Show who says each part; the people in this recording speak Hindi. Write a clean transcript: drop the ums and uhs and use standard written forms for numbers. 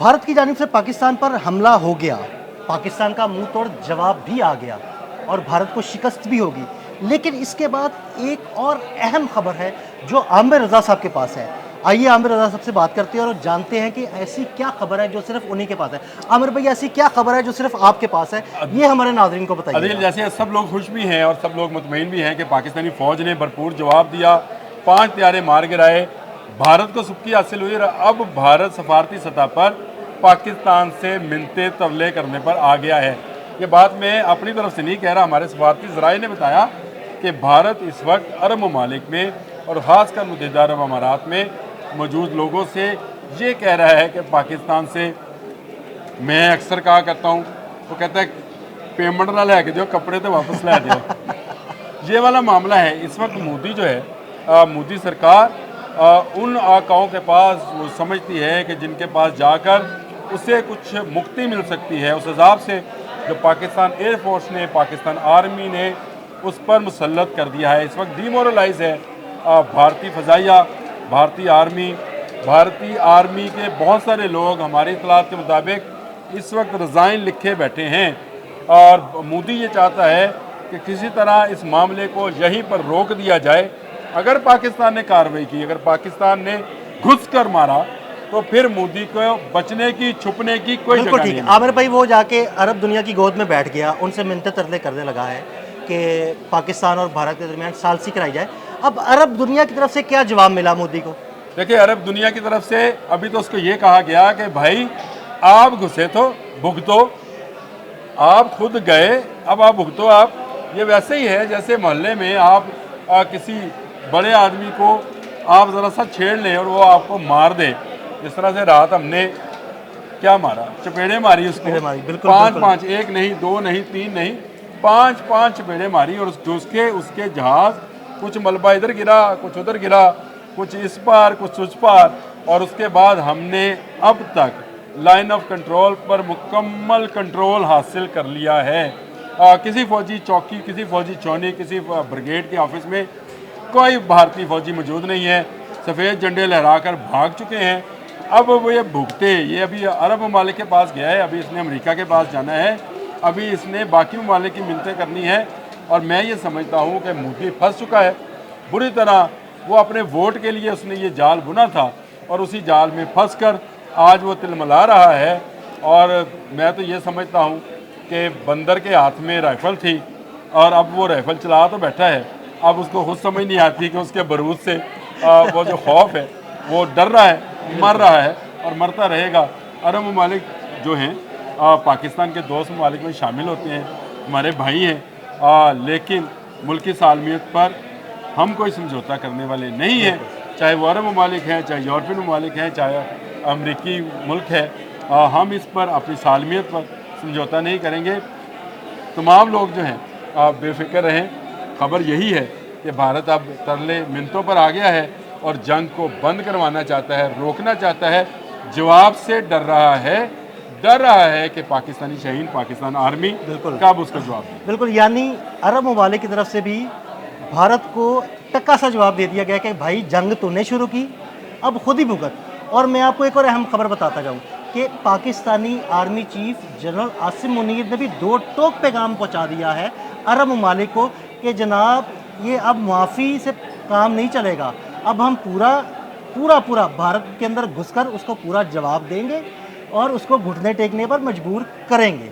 Speaker 1: भारत की जानिब से पाकिस्तान पर हमला हो गया, पाकिस्तान का मुंह तोड़ जवाब भी आ गया और भारत को शिकस्त भी होगी। लेकिन इसके बाद एक और अहम खबर है जो आमिर रज़ा साहब के पास है। आइए आमिर रज़ा साहब से बात करते हैं और जानते हैं कि ऐसी क्या खबर है जो सिर्फ उन्हीं के पास है। आमिर भाई, ऐसी क्या खबर है जो सिर्फ आपके पास है, ये हमारे नाज़रीन को बताइए।
Speaker 2: अदील, जैसे सब लोग खुश भी हैं और सब लोग मुतमईन भी हैं कि पाकिस्तानी फ़ौज ने भरपूर जवाब दिया, 5 त्यारे मार गिराए, भारत को सुबकी हासिल हुई और अब भारत सफारती सतह पर पाकिस्तान से मिन्नतें तरले करने पर आ गया है। ये बात मैं अपनी तरफ से नहीं कह रहा, हमारे सफारती ज़राए ने बताया कि भारत इस वक्त अरब ममालिक में और ख़ासकर मुत्तहिदा अरब अमारात में मौजूद लोगों से ये कह रहा है कि पाकिस्तान से, मैं अक्सर कहा करता हूँ, वो कहता है पेमेंट ना लै के दो, कपड़े तो वापस लै दो। ये वाला मामला है। इस वक्त मोदी जो है, मोदी सरकार उन आकाओं के पास वो समझती है कि जिनके पास जाकर उसे कुछ मुक्ति मिल सकती है उस अजाब से जो पाकिस्तान एयरफोर्स ने, पाकिस्तान आर्मी ने उस पर मुसल्लत कर दिया है। इस वक्त डीमोरलाइज है भारतीय फ़ज़ाइया, भारतीय आर्मी के बहुत सारे लोग हमारी इतलात के मुताबिक इस वक्त रिज़ाइन लिखे बैठे हैं और मोदी ये चाहता है कि किसी तरह इस मामले को यहीं पर रोक दिया जाए। अगर पाकिस्तान ने कार्रवाई की, अगर पाकिस्तान ने घुस कर मारा, तो फिर मोदी को बचने की, छुपने की कोई जगह नहीं है।
Speaker 1: आमिर भाई, वो जाके अरब दुनिया की गोद में बैठ गया, उनसे मिन्नतें तरले करने लगा है कि पाकिस्तान और भारत के दरमियान सालसी कराई जाए। अब अरब दुनिया की तरफ से क्या जवाब मिला मोदी को?
Speaker 2: देखिए, अरब दुनिया की तरफ से अभी तो उसको ये कहा गया कि भाई आप घुसे तो भुगतो, आप खुद गए, अब आप भुगतो। आप ये वैसे ही है जैसे मोहल्ले में आप किसी बड़े आदमी को आप ज़रा सा छेड़ लें और वो आपको मार दे। इस तरह से रात हमने क्या मारा, चपेड़े मारी उसको,
Speaker 1: बिल्कुल,
Speaker 2: पाँच, एक नहीं, 2 नहीं, 3 नहीं, 5 चपेड़े मारी और उसके जहाज़, कुछ मलबा इधर गिरा, कुछ उधर गिरा, कुछ इस पार, कुछ उस पार। और उसके बाद हमने अब तक लाइन ऑफ कंट्रोल पर मुकम्मल कंट्रोल हासिल कर लिया है। किसी फौजी चौकी, किसी फौजी चौनी, किसी ब्रिगेड के ऑफिस में कोई भारतीय फौजी मौजूद नहीं है। सफ़ेद झंडे लहराकर भाग चुके हैं। अब वो ये भुगते, ये अभी अरब ममालिक के पास गया है, अभी इसने अमेरिका के पास जाना है, अभी इसने बाकी ममालिक की मिन्नतें करनी है। और मैं ये समझता हूँ कि मोदी फंस चुका है बुरी तरह। वो अपने वोट के लिए उसने ये जाल बुना था और उसी जाल में फंस कर आज वो तिलमिला रहा है। और मैं तो ये समझता हूँ कि बंदर के हाथ में राइफ़ल थी और अब वो राइफ़ल चला तो बैठा है, अब उसको खुद समझ नहीं आती कि उसके बरूद से वो जो खौफ है, वो डर रहा है, मर रहा है और मरता रहेगा। अरब ममालिक जो हैं पाकिस्तान के दोस्त ममालिक में शामिल होते हैं, हमारे भाई हैं, लेकिन मुल्क की सालमियत पर हम कोई समझौता करने वाले नहीं हैं। चाहे वो अरब ममालिक हैं, चाहे यूरोपियन ममालिक हैं, चाहे अमरीकी मुल्क है, हम इस पर अपनी सालमियत पर समझौता नहीं करेंगे। तमाम लोग जो हैं बेफिक्र रहें। खबर यही है कि भारत अब तरले मिन्नतों पर आ गया है और जंग को बंद करवाना चाहता है, रोकना चाहता है, जवाब से डर रहा है कि पाकिस्तानी शहीन, पाकिस्तान आर्मी कब उसका जवाब दे।
Speaker 1: बिल्कुल, यानी अरब ममालिक की तरफ से भी भारत को टक्का सा जवाब दे दिया गया कि भाई जंग तूने शुरू की, अब खुद ही भुगत। और मैं आपको एक और अहम खबर बताता जाऊँ कि Pakistani army chief general Asim Munir ने भी 2 टोक पैगाम पहुँचा दिया है अरब ममालिक को कि जनाब, ये अब माफ़ी से काम नहीं चलेगा, अब हम पूरा भारत के अंदर घुसकर उसको पूरा जवाब देंगे और उसको घुटने टेकने पर मजबूर करेंगे।